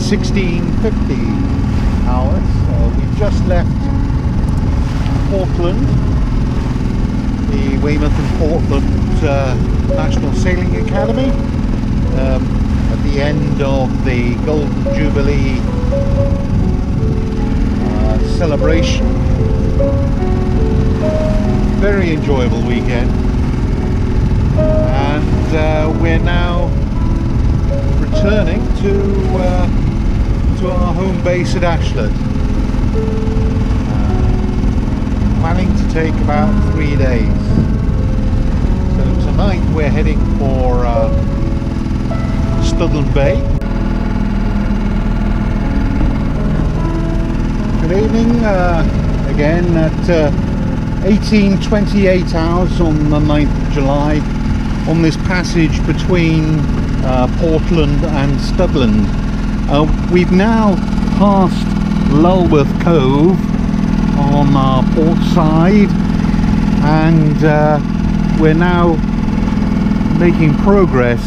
16:50 hours. We've just left Portland, the Weymouth and Portland National Sailing Academy, at the end of the Golden Jubilee celebration. Very enjoyable weekend, and we're now returning to our home base at Ashland. Planning to take about 3 days. So tonight we're heading for Studland Bay. Good evening, again at 18:28 hours on the 9th of July on this passage between Portland and Studland. We've now passed Lulworth Cove on our port side, and we're now making progress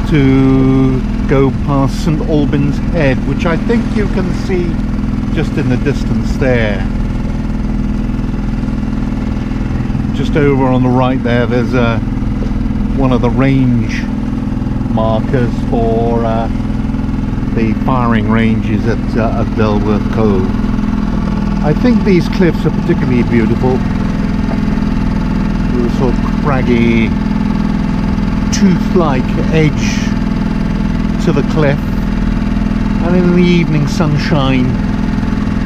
to go past St Albans Head, which I think you can see just in the distance there. Just over on the right there's one of the range markers for the firing ranges at Lulworth Cove. I think these cliffs are particularly beautiful, with a sort of craggy tooth-like edge to the cliff, and in the evening sunshine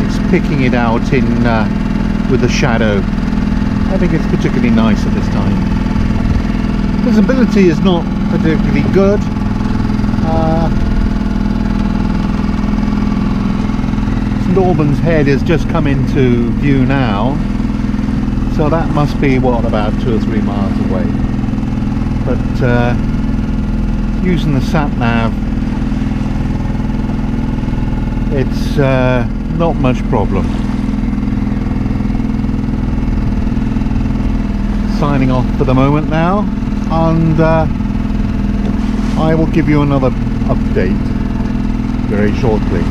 it's picking it out in with the shadow. I think it's particularly nice at this time. Visibility is not particularly good. St Albans Head has just come into view now, so that must be what, about 2 or 3 miles away. But using the sat nav, it's not much problem. Signing off for the moment now, and I will give you another update very shortly.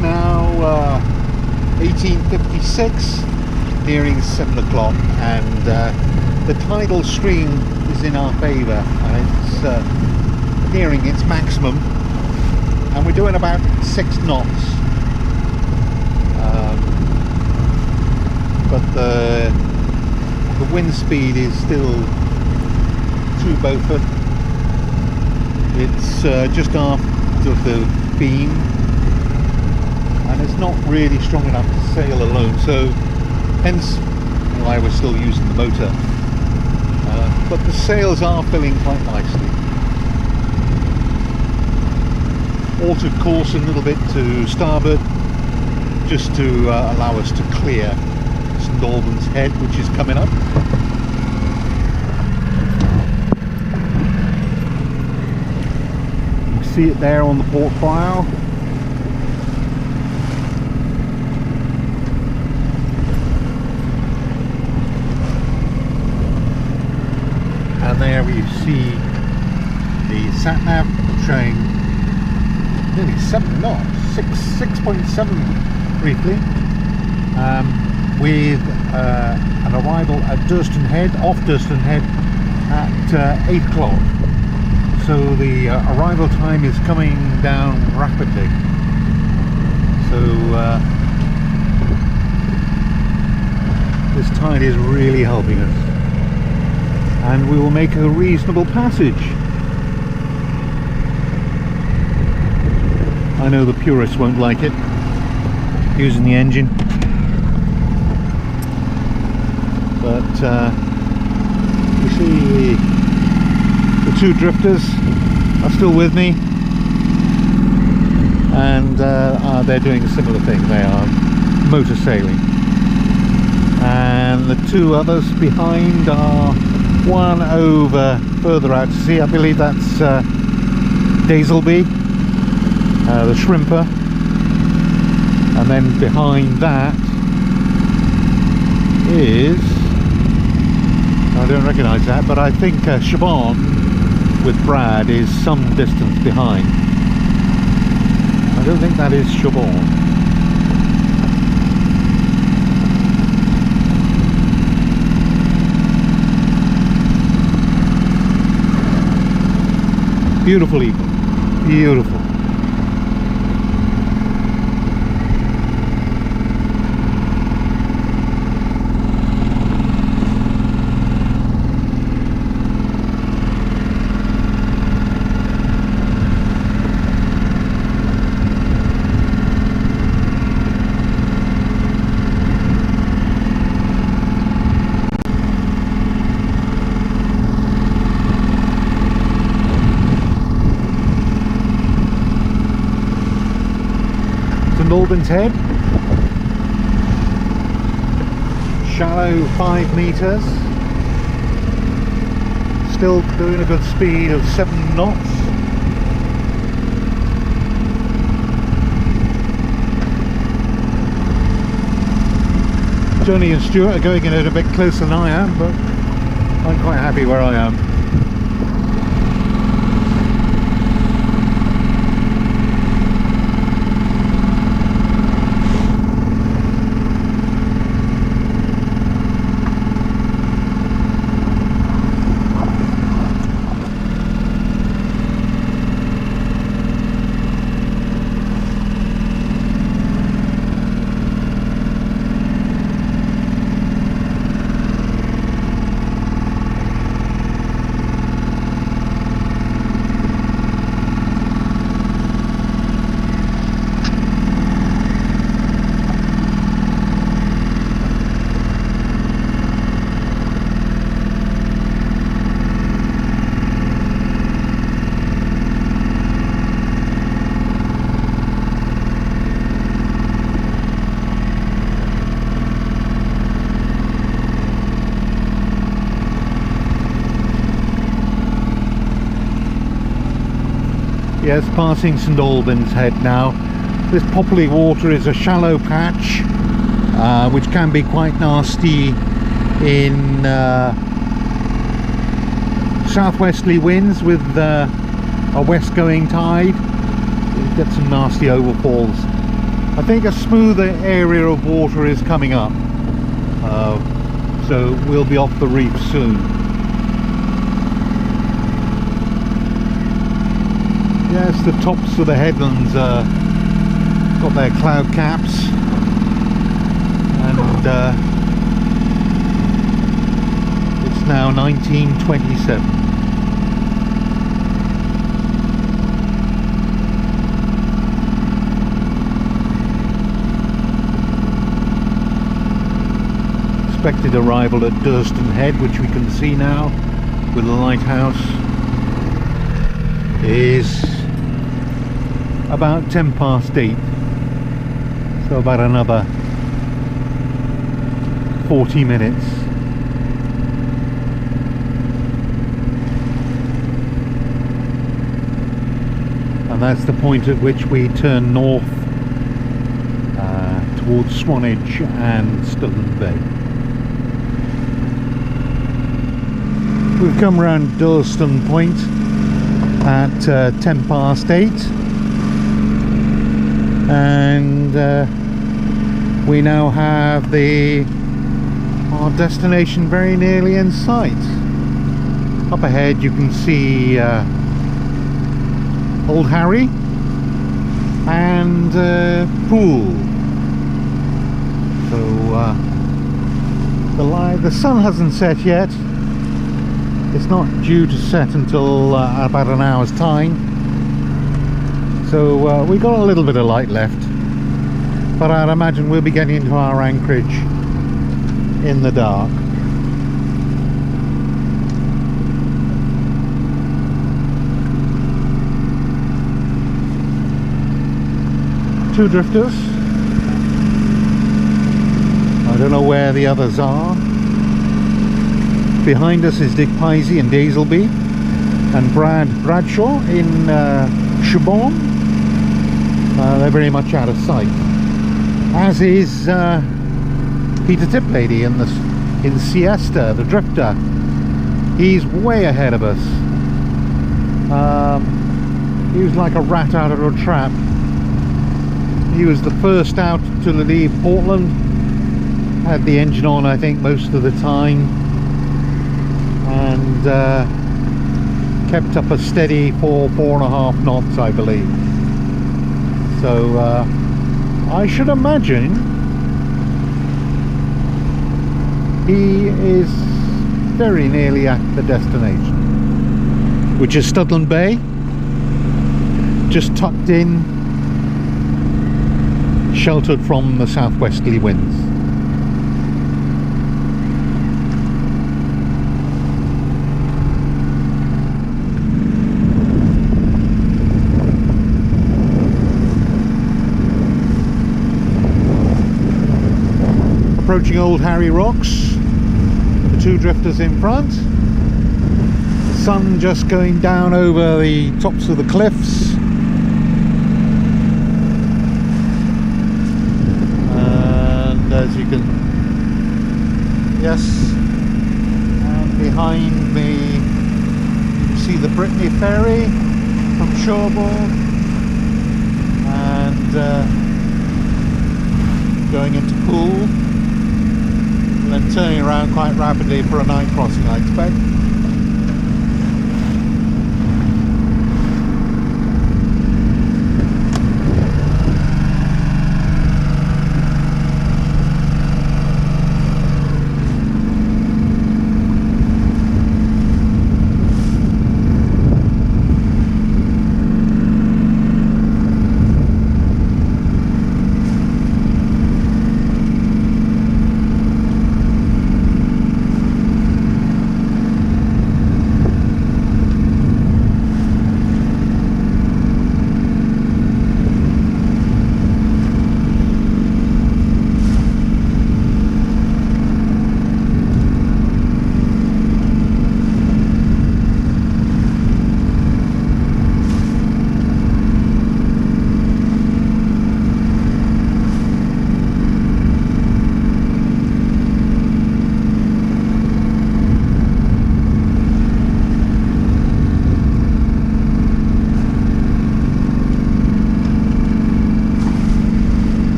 Now 18:56, nearing 7 o'clock, and the tidal stream is in our favour, and it's nearing its maximum, and we're doing about 6 knots, but the wind speed is still 2 Beaufort. It's just after the beam, and it's not really strong enough to sail alone, so hence why we're still using the motor. But the sails are filling quite nicely. Altered course a little bit to starboard, just to allow us to clear St Albans Head, which is coming up. You see it there on the port bow. And there you see the sat nav showing nearly 7 knots, 6.7 briefly, with an arrival at Thurston Head, off Thurston Head, at 8 o'clock. So the arrival time is coming down rapidly. So this tide is really helping us, and we will make a reasonable passage. I know the purists won't like it, using the engine, but you see the two drifters are still with me, and they're doing a similar thing. They are motor sailing, and the two others behind are one over further out to sea. I believe that's Dazelby, the shrimper, and then behind that is, I don't recognise that, but I think Siobhan with Brad is some distance behind. I don't think that is Siobhan. Beautiful evening, beautiful. Albans Head, shallow 5 meters, still doing a good speed of 7 knots. Johnny and Stuart are going in a bit closer than I am, but I'm quite happy where I am. Yes, passing St Albans Head now. This Popley Water is a shallow patch which can be quite nasty in southwesterly winds with a west going tide. You get some nasty overfalls. I think a smoother area of water is coming up, so we'll be off the reef soon. Yes, the tops of the headlands got their cloud caps, and it's now 1927. Expected arrival at Thurston Head, which we can see now with the lighthouse, is about 8:10, so about another 40 minutes. And that's the point at which we turn north towards Swanage and Stubland Bay. We've come around Durston Point at 8:10, and we now have our destination very nearly in sight. Up ahead you can see Old Harry and Poole. So the sun hasn't set yet. It's not due to set until about an hour's time, so we got a little bit of light left, but I'd imagine we'll be getting into our anchorage in the dark. 2 drifters. I don't know where the others are. Behind us is Dick Pisey and Dazelby, and Bradshaw in Chibon. They're very much out of sight, as is Peter Tiplady in Siesta, the drifter. He's way ahead of us. He was like a rat out of a trap. He was the first out to leave Portland. Had the engine on, I think, most of the time, and kept up a steady 4.5 knots, I believe. So I should imagine he is very nearly at the destination, which is Studland Bay, just tucked in, sheltered from the southwesterly winds. Approaching Old Harry Rocks, the 2 drifters in front, the sun just going down over the tops of the cliffs, and as you can, yes, and behind me you can see the Brittany Ferry from Shoreboard, and going into Poole, then turning around quite rapidly for a night crossing, I expect.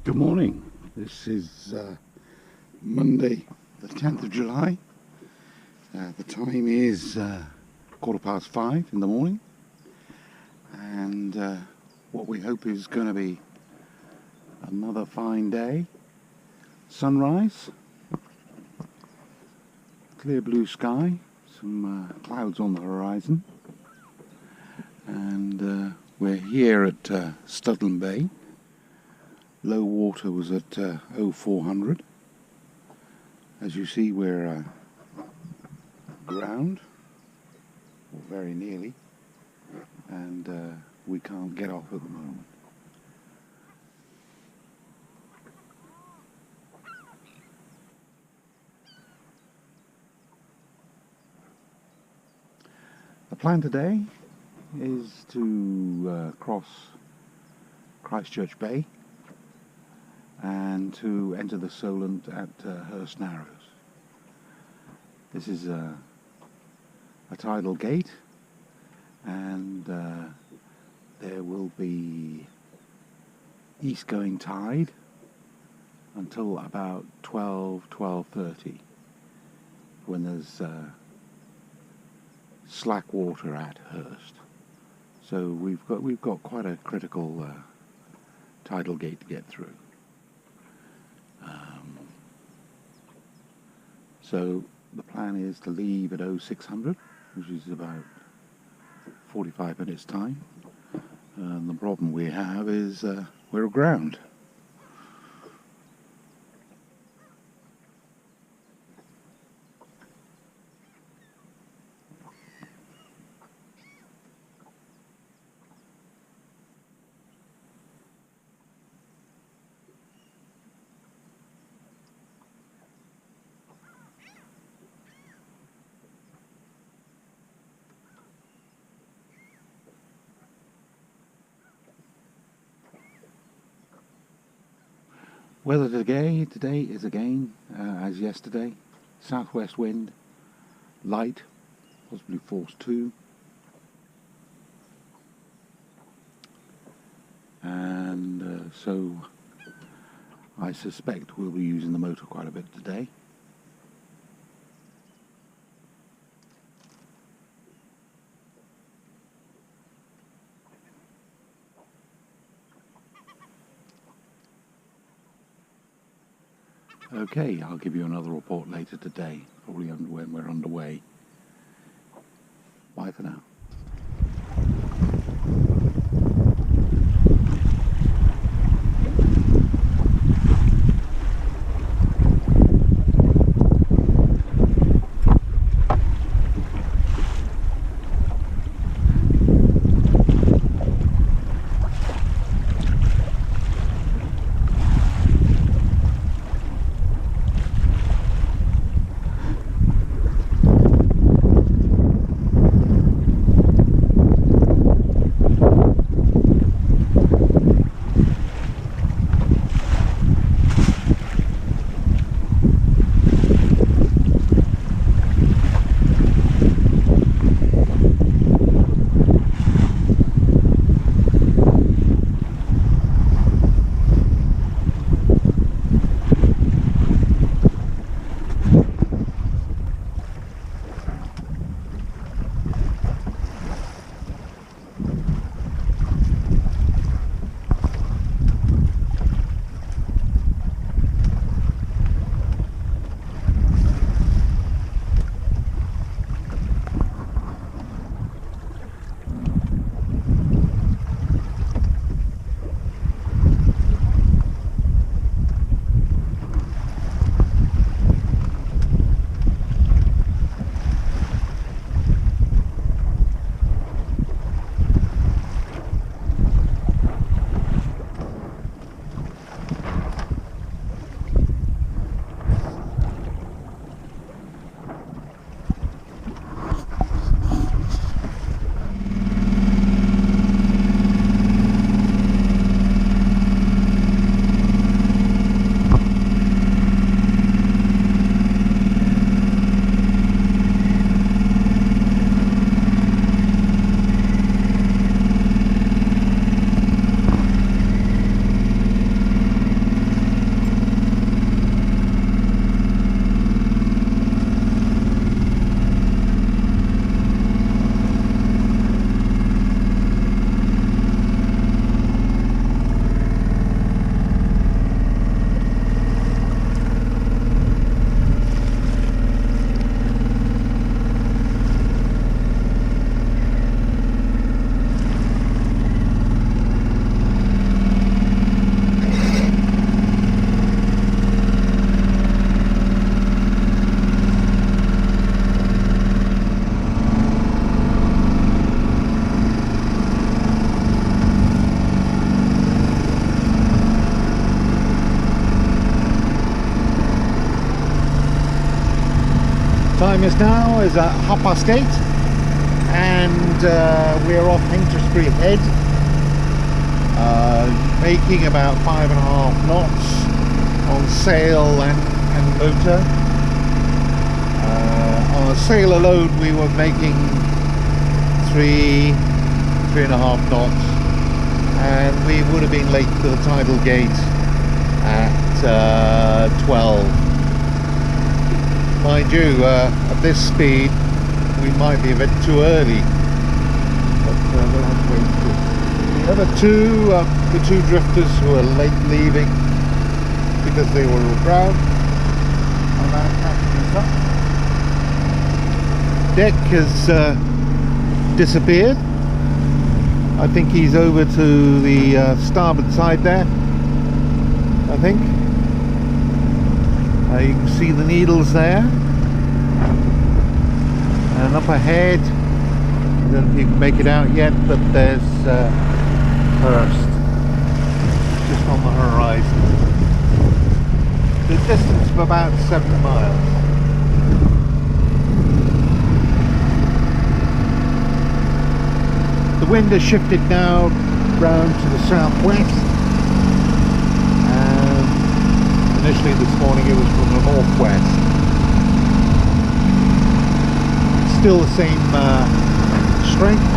Good morning. This is Monday the 10th of July. The time is 5:15 in the morning, and what we hope is going to be another fine day. Sunrise, clear blue sky, some clouds on the horizon, and we're here at Studland Bay. Low water was at 0400. As you see, we're ground, or very nearly, and we can't get off at the moment. The plan today is to cross Christchurch Bay and to enter the Solent at Hurst Narrows. This is a tidal gate, and there will be east-going tide until about 12:30, when there's slack water at Hurst. So we've got quite a critical tidal gate to get through. So the plan is to leave at 0600, which is about 45 minutes time. And the problem we have is we're aground. Weather today is again as yesterday. Southwest wind, light, possibly force 2, and so I suspect we'll be using the motor quite a bit today. Okay, I'll give you another report later today, probably when we're underway. Bye for now. now is at 8:30, and we're off Hengtresbury Head, making about 5.5 knots on sail and motor. On a sail alone we were making 3.5 knots, and we would have been late to the tidal gate at 12. Mind you, at this speed we might be a bit too early, but we'll have to wait and see. The other two, the two drifters who are late leaving because they were aground, are now catching us up. Deck has disappeared. I think he's over to the starboard side there, I think. You can see the needles there, and up ahead, I don't know if you can make it out yet, but there's Hurst just on the horizon. The distance of about 7 miles. The wind has shifted now round to the southwest. Initially this morning it was from the northwest. Still the same strength,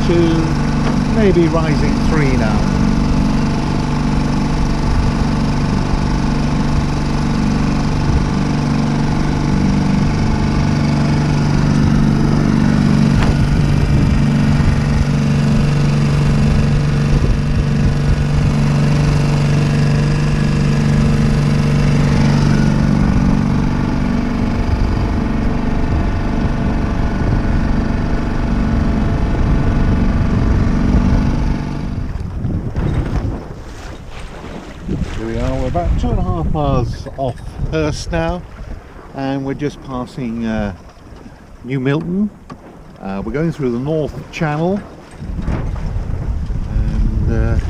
2, maybe rising 3 now. About 2.5 miles off Hurst now, and we're just passing New Milton. We're going through the North Channel, and the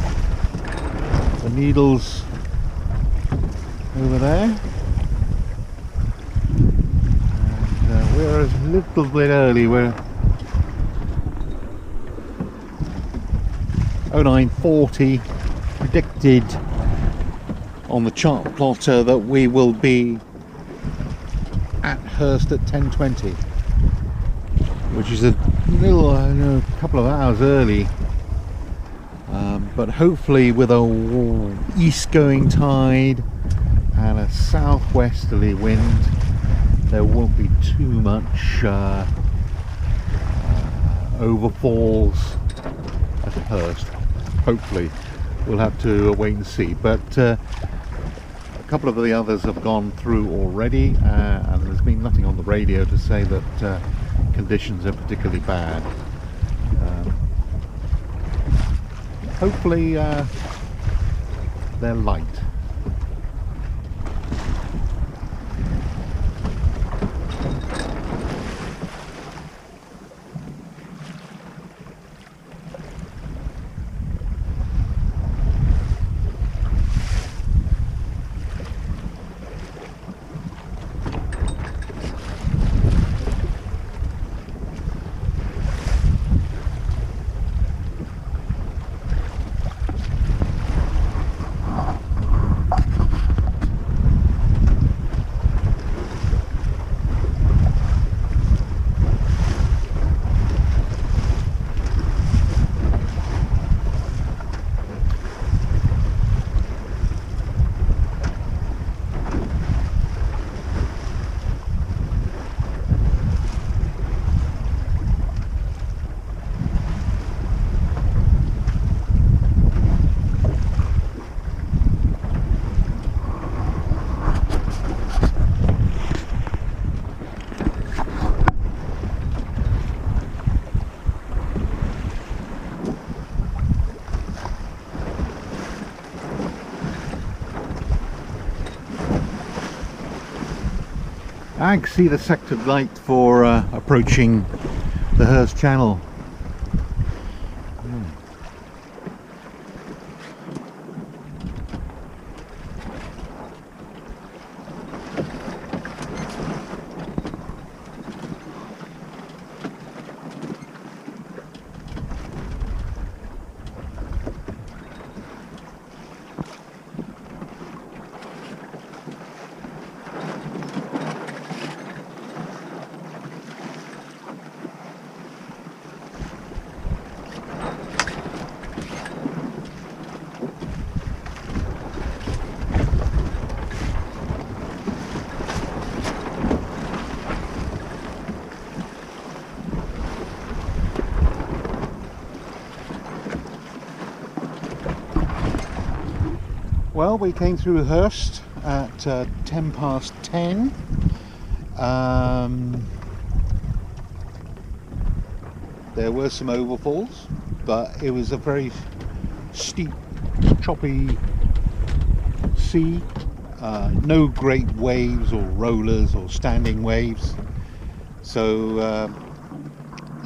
Needles over there, and we're a little bit early. We're 09:40 predicted on the chart plotter that we will be at Hurst at 10:20, which is a little, a couple of hours early, but hopefully with a east going tide and a southwesterly wind there won't be too much overfalls at Hurst. Hopefully. We'll have to wait and see, but a couple of the others have gone through already, and there's been nothing on the radio to say that conditions are particularly bad. Hopefully they're light. I can see the sectored light for approaching the Hurst Channel. Well, we came through Hurst at 10 past 10. There were some overfalls, but it was a very steep, choppy sea. No great waves or rollers or standing waves, so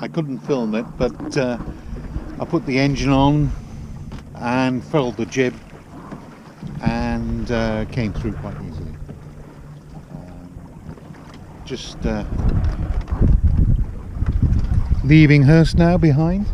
I couldn't film it, but I put the engine on and furled the jib and came through quite easily. Just leaving Hurst now behind.